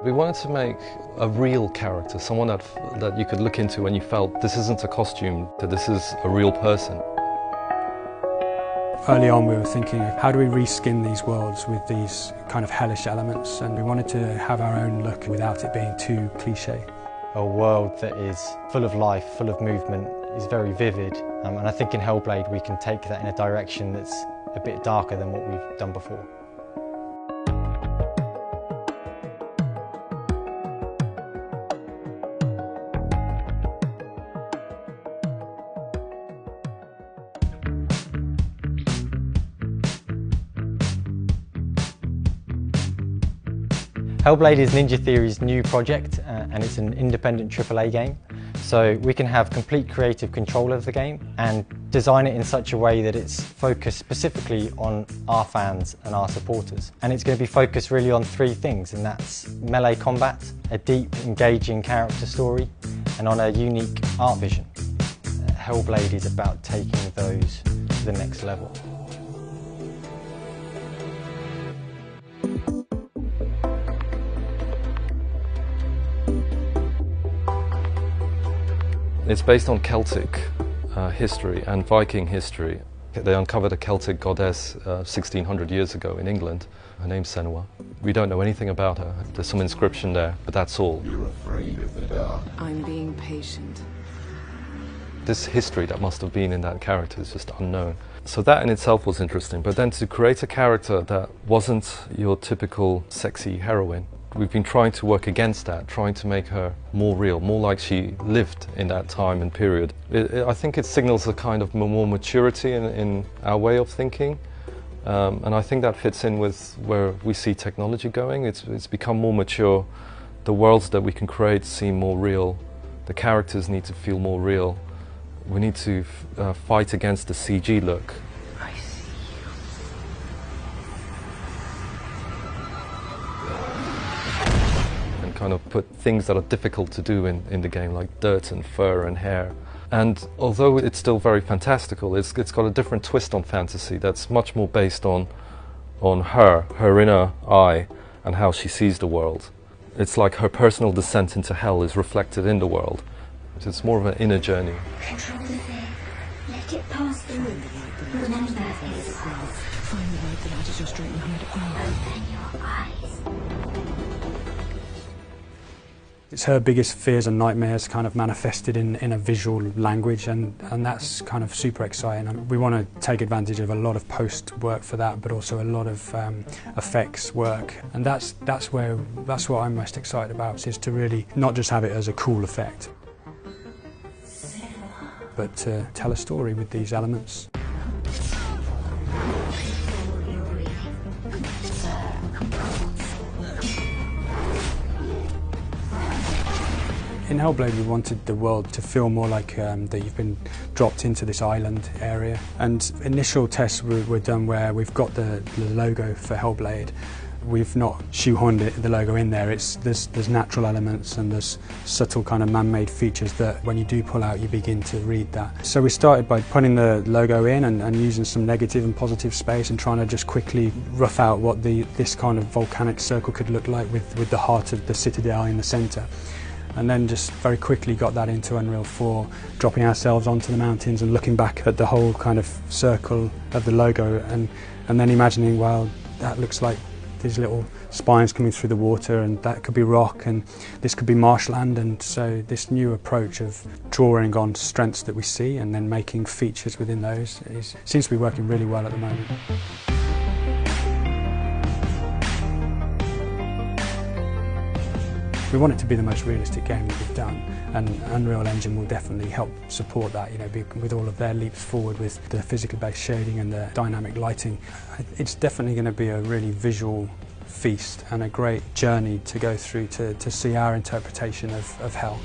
We wanted to make a real character, someone that you could look into and you felt this isn't a costume, that this is a real person. Early on we were thinking, how do we reskin these worlds with these kind of hellish elements, and we wanted to have our own look without it being too cliche. A world that is full of life, full of movement, is very vivid, and I think in Hellblade we can take that in a direction that's a bit darker than what we've done before. Hellblade is Ninja Theory's new project, and it's an independent AAA game. So we can have complete creative control of the game and design it in such a way that it's focused specifically on our fans and our supporters. And it's going to be focused really on three things, and that's melee combat, a deep, engaging character story, and on a unique art vision. Hellblade is about taking those to the next level. It's based on Celtic history and Viking history. They uncovered a Celtic goddess 1600 years ago in England. Her name's Senua. We don't know anything about her. There's some inscription there, but that's all. You're afraid of the dark. I'm being patient. This history that must have been in that character is just unknown. So that in itself was interesting, but then to create a character that wasn't your typical sexy heroine, we've been trying to work against that, trying to make her more real, more like she lived in that time and period. I think it signals a kind of more maturity in our way of thinking, and I think that fits in with where we see technology going. It's become more mature, the worlds that we can create seem more real, the characters need to feel more real. We need to fight against the CG look. Kind of put things that are difficult to do in the game, like dirt and fur and hair. And although it's still very fantastical, it's got a different twist on fantasy that's much more based on her inner eye and how she sees the world. It's like her personal descent into hell is reflected in the world. It's more of an inner journey. Control the fear. Let it pass through. Remember its path. Find the road that lies just straight behind it. Open your eyes. It's her biggest fears and nightmares kind of manifested in a visual language, and that's kind of super exciting. We want to take advantage of a lot of post work for that, but also a lot of effects work, and that's what I'm most excited about, is to really not just have it as a cool effect, but to tell a story with these elements. In Hellblade we wanted the world to feel more like that you've been dropped into this island area, and initial tests were done where we've got the logo for Hellblade. We've not shoehorned the logo in there. There's natural elements and there's subtle kind of man-made features that when you do pull out you begin to read that. So we started by putting the logo in and using some negative and positive space and trying to just quickly rough out what this kind of volcanic circle could look like with the heart of the citadel in the centre. And then just very quickly got that into Unreal 4, dropping ourselves onto the mountains and looking back at the whole kind of circle of the logo, and then imagining, well, that looks like these little spines coming through the water, and that could be rock, and this could be marshland. And so this new approach of drawing on strengths that we see and then making features within those seems to be working really well at the moment. We want it to be the most realistic game that we've done, and Unreal Engine will definitely help support that, you know, with all of their leaps forward with the physically based shading and the dynamic lighting. It's definitely going to be a really visual feast and a great journey to go through to see our interpretation of Hell.